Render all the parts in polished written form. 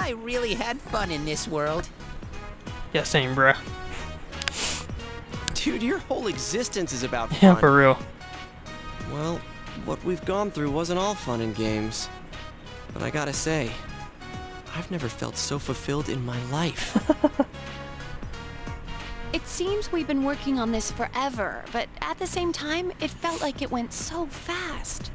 I really had fun in this world. Yeah, same, bruh. Dude, your whole existence is about fun. Yeah, for real. Well, what we've gone through wasn't all fun and games. But I gotta say, I've never felt so fulfilled in my life. It seems we've been working on this forever, but at the same time, it felt like it went so fast.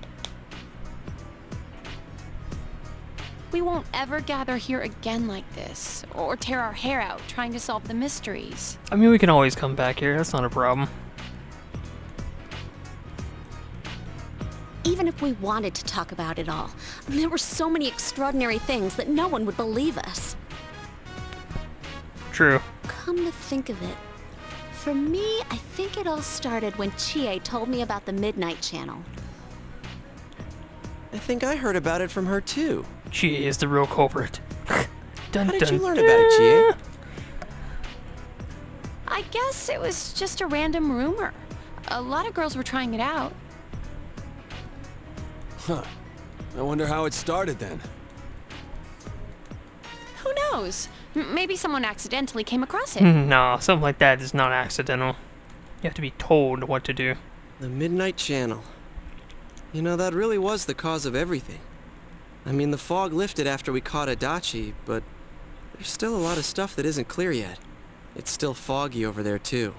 We won't ever gather here again like this, or tear our hair out trying to solve the mysteries. I mean, we can always come back here. That's not a problem. Even if we wanted to talk about it all, there were so many extraordinary things that no one would believe us. True. Come to think of it, for me, I think it all started when Chie told me about the Midnight Channel. I think I heard about it from her too. Chie is the real culprit. Dun, How did dun, you learn about it, Chie? I guess it was just a random rumor. A lot of girls were trying it out. Huh. I wonder how it started then. Who knows? Maybe someone accidentally came across it. No, something like that is not accidental. You have to be told what to do. The Midnight Channel. You know, that really was the cause of everything. I mean, the fog lifted after we caught Adachi, but there's still a lot of stuff that isn't clear yet. It's still foggy over there, too.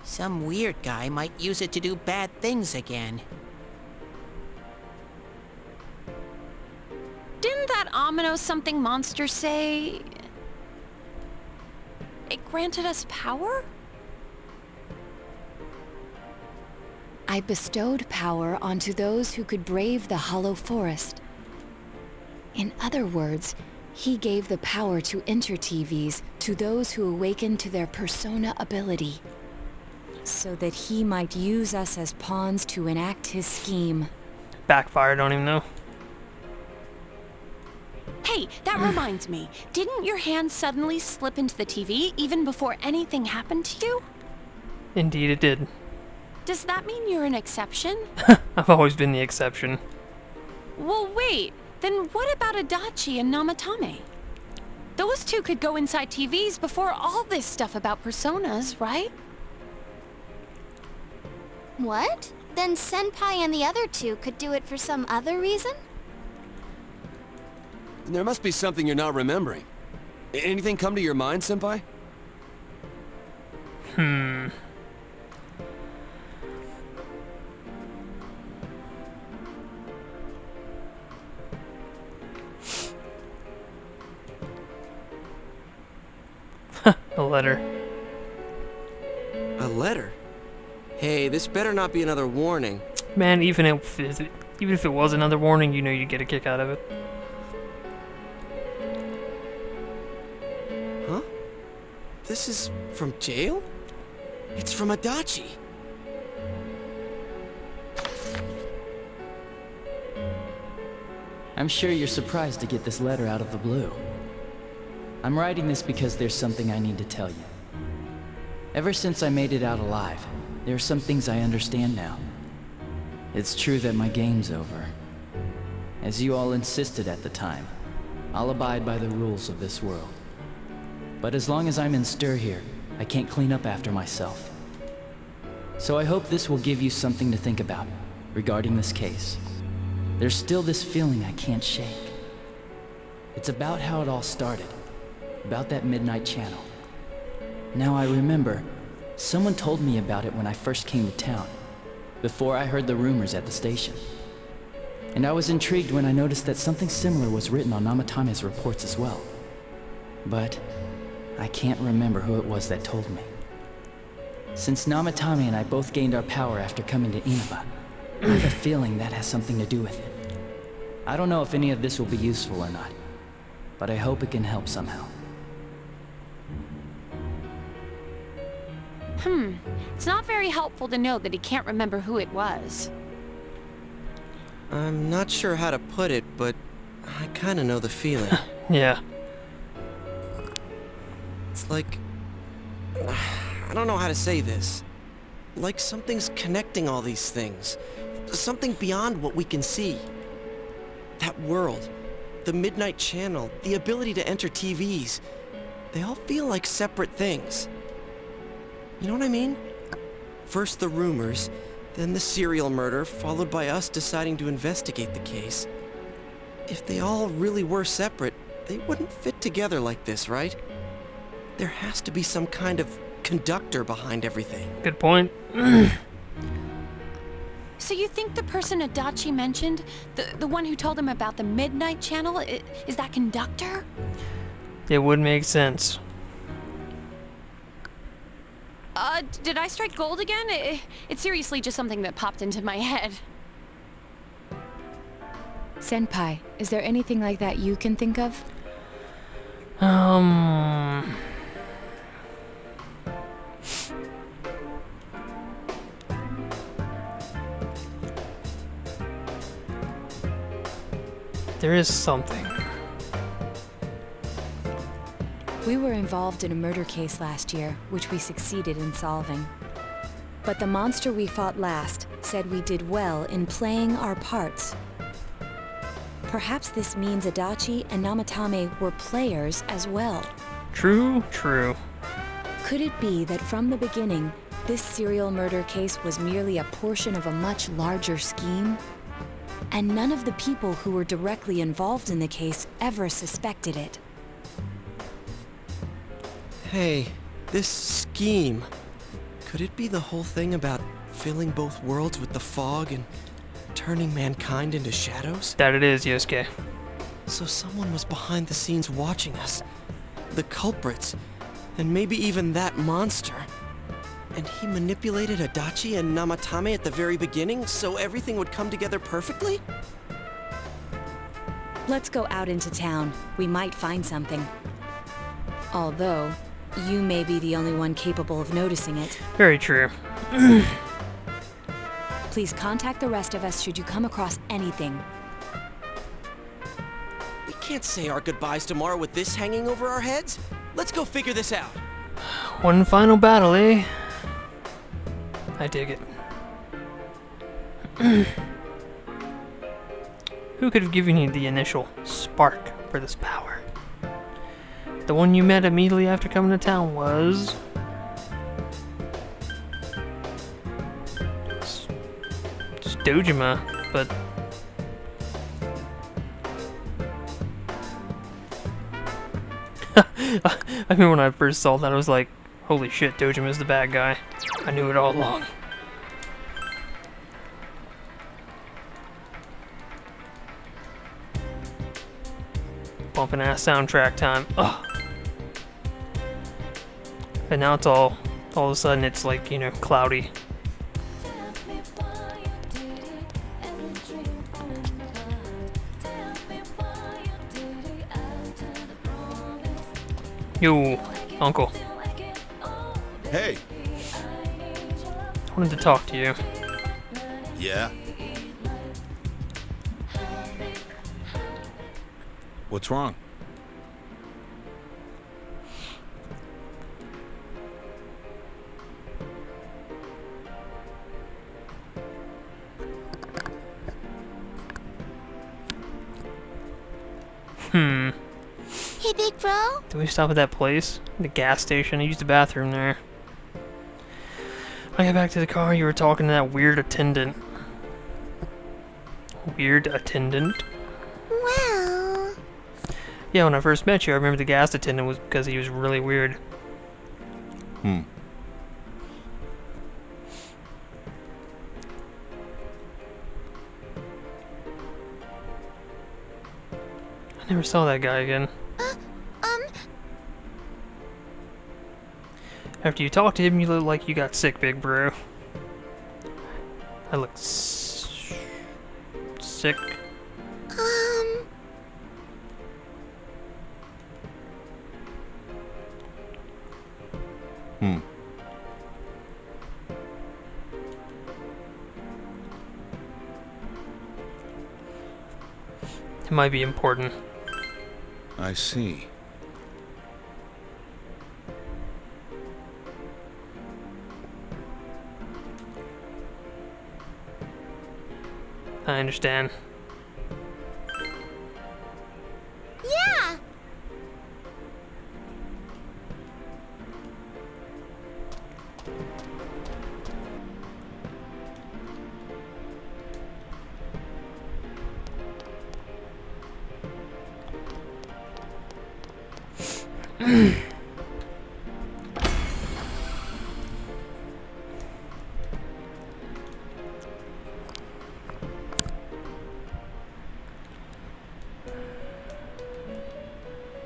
Some weird guy might use it to do bad things again. Didn't that ominous something monster say... it granted us power? I bestowed power onto those who could brave the Hollow Forest. In other words, he gave the power to enter TVs to those who awakened to their persona ability, so that he might use us as pawns to enact his scheme. Backfire, don't even know. Hey, that reminds me. Didn't your hand suddenly slip into the TV even before anything happened to you? Indeed it did. Does that mean you're an exception? I've always been the exception. Well, wait. Then what about Adachi and Namatame? Those two could go inside TVs before all this stuff about personas, right? What? Then Senpai and the other two could do it for some other reason? There must be something you're not remembering. Anything come to your mind, Senpai? A letter. A letter? Hey, this better not be another warning. Man, even if it was another warning, you know you'd get a kick out of it. Huh? This is from jail? It's from Adachi. I'm sure you're surprised to get this letter out of the blue. I'm writing this because there's something I need to tell you. Ever since I made it out alive, there are some things I understand now. It's true that my game's over. As you all insisted at the time, I'll abide by the rules of this world. But as long as I'm in stir here, I can't clean up after myself. So I hope this will give you something to think about regarding this case. There's still this feeling I can't shake. It's about how it all started, about that Midnight Channel. Now I remember, someone told me about it when I first came to town, before I heard the rumors at the station. And I was intrigued when I noticed that something similar was written on Namatame's reports as well. But I can't remember who it was that told me. Since Namatame and I both gained our power after coming to Inaba, I have a feeling that has something to do with it. I don't know if any of this will be useful or not, but I hope it can help somehow. It's not very helpful to know that he can't remember who it was. I'm not sure how to put it, but I kind of know the feeling. Yeah. It's like... I don't know how to say this. Like something's connecting all these things. Something beyond what we can see. That world, the Midnight Channel, the ability to enter TVs, they all feel like separate things. You know what I mean? First the rumors, then the serial murder, followed by us deciding to investigate the case. If they all really were separate, they wouldn't fit together like this, right? There has to be some kind of conductor behind everything. Good point. So you think the person Adachi mentioned, the one who told him about the Midnight Channel, is that conductor? It would make sense. Did I strike gold again? It's seriously just something that popped into my head. Senpai, is there anything like that you can think of? There is something. We were involved in a murder case last year, which we succeeded in solving. But the monster we fought last said we did well in playing our parts. Perhaps this means Adachi and Namatame were players as well. True, true. Could it be that from the beginning, this serial murder case was merely a portion of a much larger scheme? And none of the people who were directly involved in the case ever suspected it. Hey, this scheme, could it be the whole thing about filling both worlds with the fog and turning mankind into shadows? That it is, Yosuke. So someone was behind the scenes watching us. The culprits, and maybe even that monster. And he manipulated Adachi and Namatame at the very beginning so everything would come together perfectly? Let's go out into town. We might find something. Although, you may be the only one capable of noticing it. Very true. Please contact the rest of us should you come across anything. We can't say our goodbyes tomorrow with this hanging over our heads. Let's go figure this out. One final battle, eh? I dig it. Who could have given you the initial spark for this power? The one you met immediately after coming to town was... It's Dojima, but... I mean, when I first saw that, I was like, holy shit, Dojima's the bad guy. I knew it all along. Bumping ass soundtrack time. Ugh. And now it's all of a sudden it's like, you know, cloudy. Yo, Uncle. Hey. I wanted to talk to you. Yeah? What's wrong? Hey, big bro? Did we stop at that place? The gas station? I used the bathroom there. When I got back to the car, you were talking to that weird attendant. Weird attendant? Well... Yeah, when I first met you, I remember the gas attendant was because he was really weird. I never saw that guy again. After you talked to him, you look like you got sick, big bro. I look sick. It might be important. I see. I understand.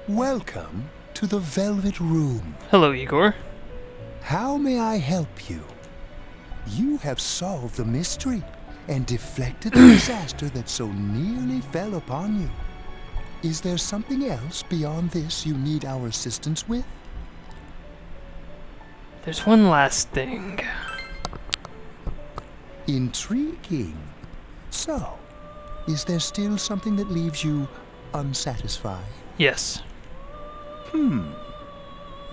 Welcome to the Velvet Room. Hello, Igor. How may I help you? You have solved the mystery and deflected the disaster that so nearly fell upon you. Is there something else beyond this you need our assistance with? There's one last thing. Intriguing. So, is there still something that leaves you unsatisfied? Yes.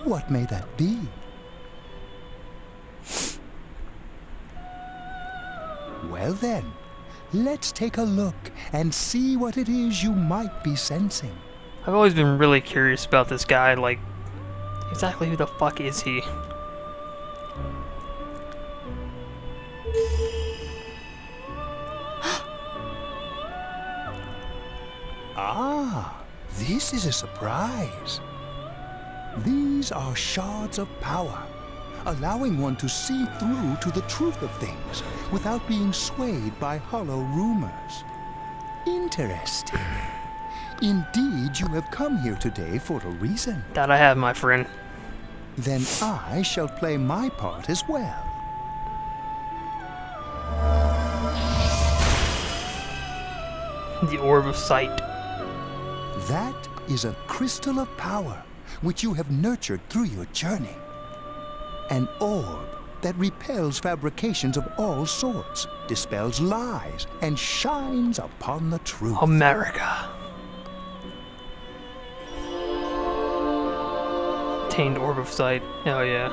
What may that be? Well then, let's take a look and see what it is you might be sensing. I've always been really curious about this guy, like, exactly who the fuck is he? Ah, this is a surprise. These are shards of power, allowing one to see through to the truth of things without being swayed by hollow rumors. Interesting. Indeed, you have come here today for a reason. That I have, my friend. Then I shall play my part as well. The Orb of Sight. That is a crystal of power which you have nurtured through your journey. An orb that repels fabrications of all sorts, dispels lies, and shines upon the truth. America. Obtained Orb of Sight. Hell yeah.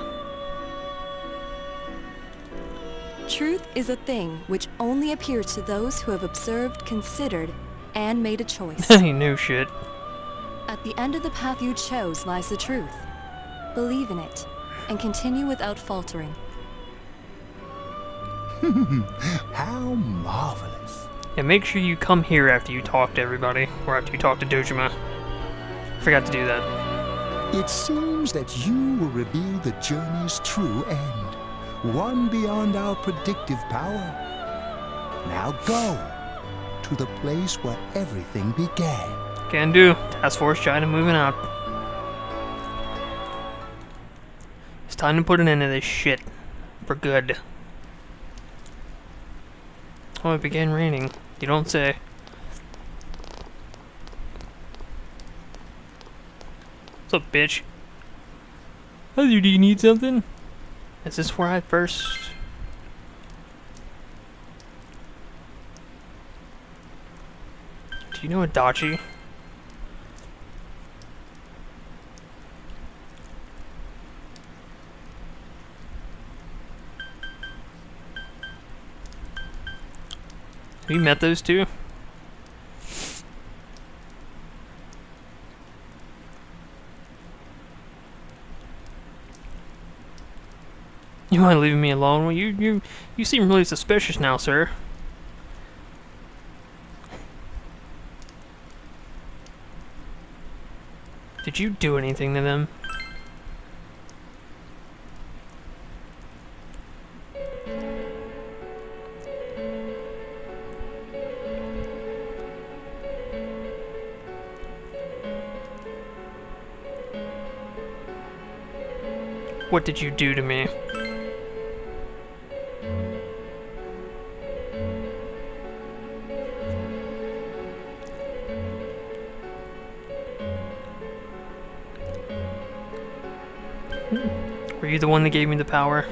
Truth is a thing which only appears to those who have observed, considered, and made a choice. He knew shit. At the end of the path you chose lies the truth. Believe in it, and continue without faltering. How marvelous. And make sure you come here after you talk to everybody, or after you talk to Dojima. Forgot to do that. It seems that you will reveal the journey's true end, one beyond our predictive power. Now go to the place where everything began. Can do. Task Force China moving out. It's time to put an end to this shit. For good. Oh, it began raining. You don't say. What's up, bitch? Oh, do you need something? Is this where I first... Do you know Adachi? Have you met those two? You mind leaving me alone? Well, you seem really suspicious now, sir. Did you do anything to them? What did you do to me? Were you the one that gave me the power?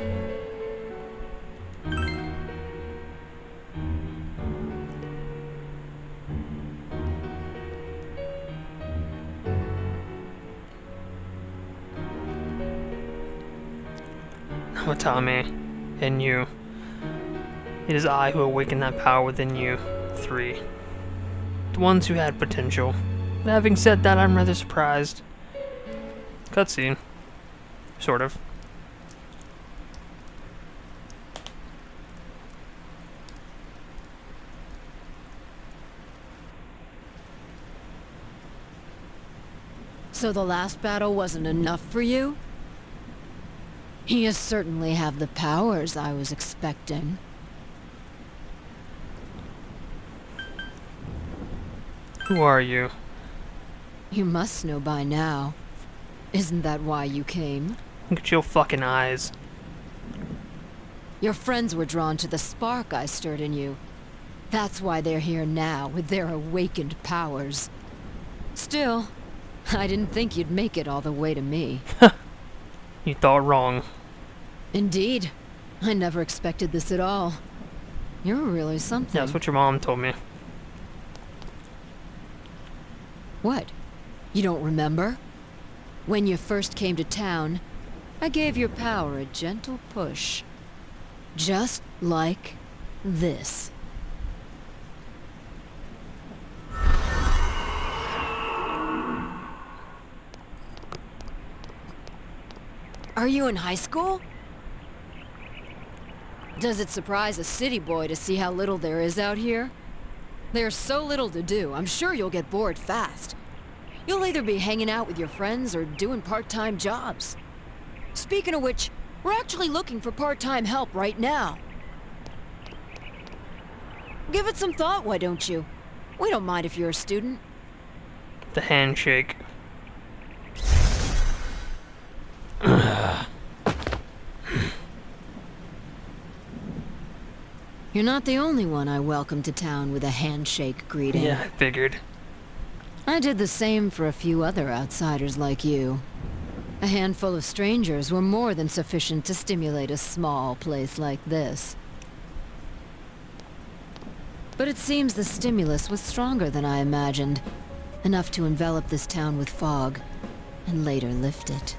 Namatame, and you. It is I who awakened that power within you. 3. The ones who had potential. But having said that, I'm rather surprised. Cutscene. Sort of. So the last battle wasn't enough for you? You certainly have the powers I was expecting. Who are you? You must know by now. Isn't that why you came? Look at your fucking eyes. Your friends were drawn to the spark I stirred in you. That's why they're here now, with their awakened powers. Still, I didn't think you'd make it all the way to me. You thought wrong. Indeed. I never expected this at all. You're really something. Yeah, that's what your mom told me. What? You don't remember? When you first came to town, I gave your power a gentle push. Just like this. Are you in high school? Does it surprise a city boy to see how little there is out here? There's so little to do, I'm sure you'll get bored fast. You'll either be hanging out with your friends or doing part-time jobs. Speaking of which, we're actually looking for part-time help right now. Give it some thought, why don't you? We don't mind if you're a student. The handshake. You're not the only one I welcomed to town with a handshake greeting. Yeah, I figured. I did the same for a few other outsiders like you. A handful of strangers were more than sufficient to stimulate a small place like this. But it seems the stimulus was stronger than I imagined. Enough to envelop this town with fog, and later lift it.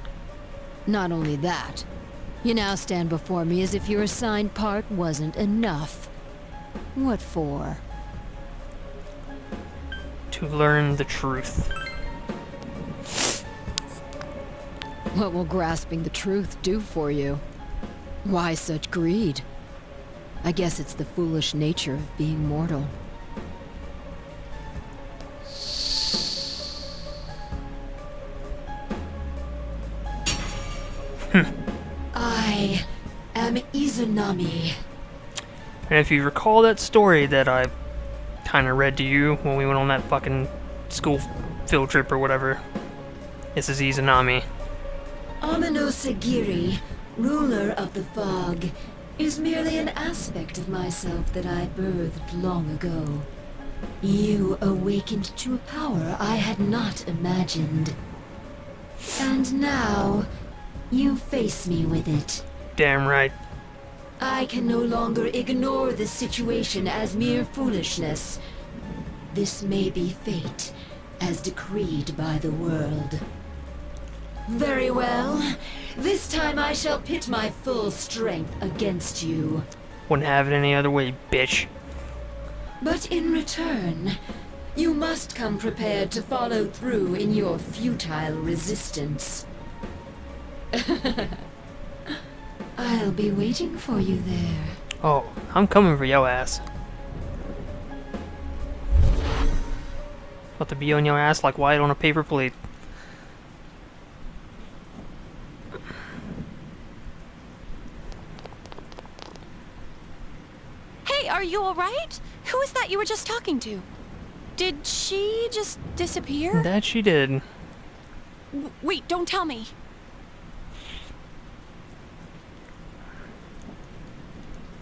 Not only that, you now stand before me as if your assigned part wasn't enough. What for? To learn the truth. What will grasping the truth do for you? Why such greed? I guess it's the foolish nature of being mortal. I am Izanami. And if you recall that story that I kind of read to you when we went on that fucking school field trip or whatever, this is Izanami. Amano ruler of the fog, is merely an aspect of myself that I birthed long ago. You awakened to a power I had not imagined. And now, you face me with it. Damn right. I can no longer ignore this situation as mere foolishness. This may be fate, as decreed by the world. Very well. This time I shall pit my full strength against you. Wouldn't have it any other way, bitch. But in return, you must come prepared to follow through in your futile resistance. I'll be waiting for you there. Oh, I'm coming for your ass. About to be on your ass like white on a paper plate. Hey, are you alright? Who is that you were just talking to? Did she just disappear? That she did. Wait, don't tell me.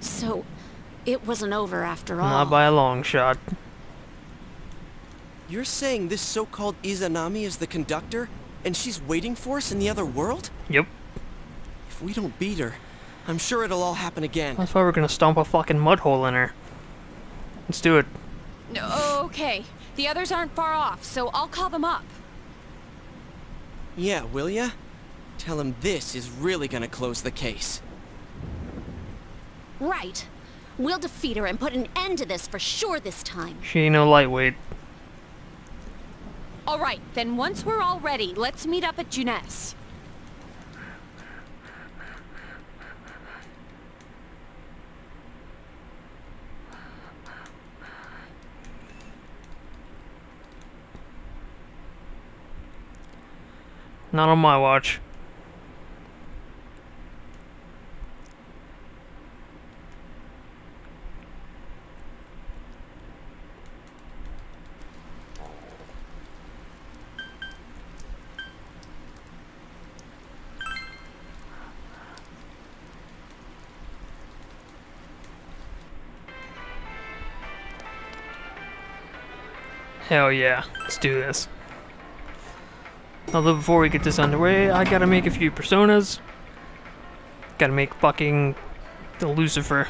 So, it wasn't over after all. Not by a long shot. You're saying this so-called Izanami is the conductor, and she's waiting for us in the other world? Yep. If we don't beat her, I'm sure it'll all happen again. That's why we're gonna stomp a fucking mud hole in her. Let's do it. Okay, the others aren't far off, so I'll call them up. Yeah, will ya? Tell him this is really gonna close the case. Right. We'll defeat her and put an end to this for sure this time. She ain't no lightweight. Alright, then once we're all ready, let's meet up at Junes. Not on my watch. Hell yeah, let's do this. Although before we get this underway, I gotta make a few personas. Gotta make fucking the Lucifer.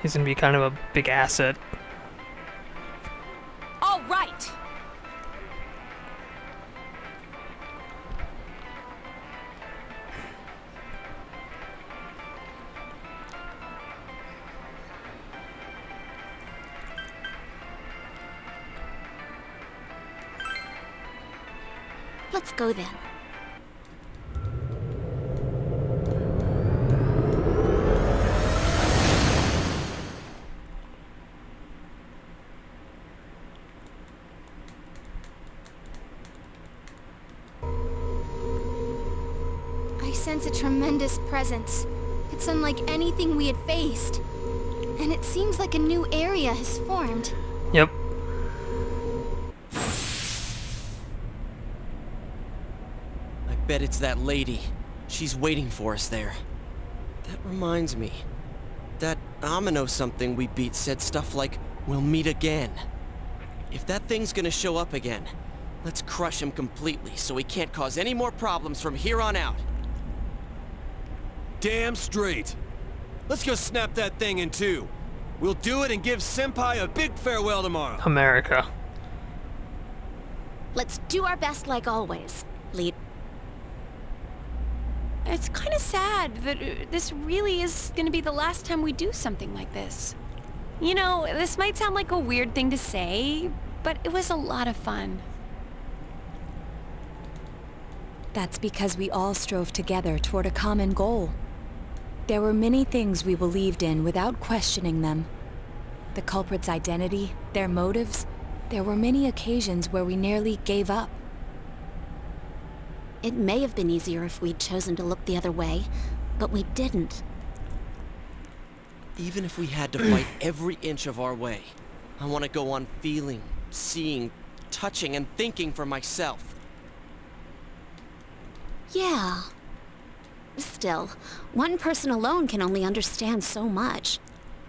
He's gonna be kind of a big asset. All right. Let's go then. I sense a tremendous presence. It's unlike anything we had faced. And it seems like a new area has formed. Yep. Bet it's that lady. She's waiting for us there. That reminds me. That Amino something we beat said stuff like, "We'll meet again." If that thing's gonna show up again, let's crush him completely so he can't cause any more problems from here on out. Damn straight. Let's go snap that thing in two. We'll do it and give Senpai a big farewell tomorrow. America. Let's do our best like always. Lead. It's kind of sad that this really is going to be the last time we do something like this. You know, this might sound like a weird thing to say, but it was a lot of fun. That's because we all strove together toward a common goal. There were many things we believed in without questioning them. The culprit's identity, their motives. There were many occasions where we nearly gave up. It may have been easier if we'd chosen to look the other way, but we didn't. Even if we had to fight every inch of our way, I want to go on feeling, seeing, touching, and thinking for myself. Yeah. Still, one person alone can only understand so much.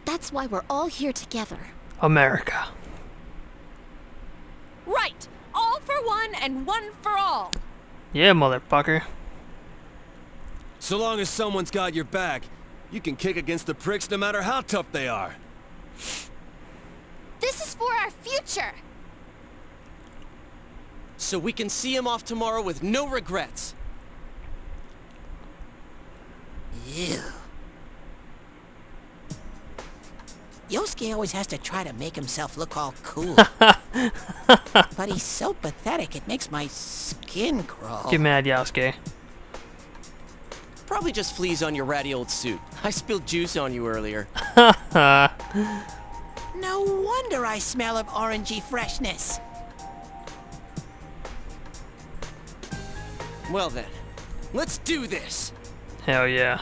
That's why we're all here together. America. Right! All for one and one for all! Yeah, motherfucker. So long as someone's got your back, you can kick against the pricks no matter how tough they are. This is for our future! So we can see him off tomorrow with no regrets. Ew. Yosuke always has to try to make himself look all cool. But he's so pathetic, it makes my skin crawl. Get mad, Yosuke. Probably just fleas on your ratty old suit. I spilled juice on you earlier. No wonder I smell of orangey freshness. Well then, let's do this. Hell yeah.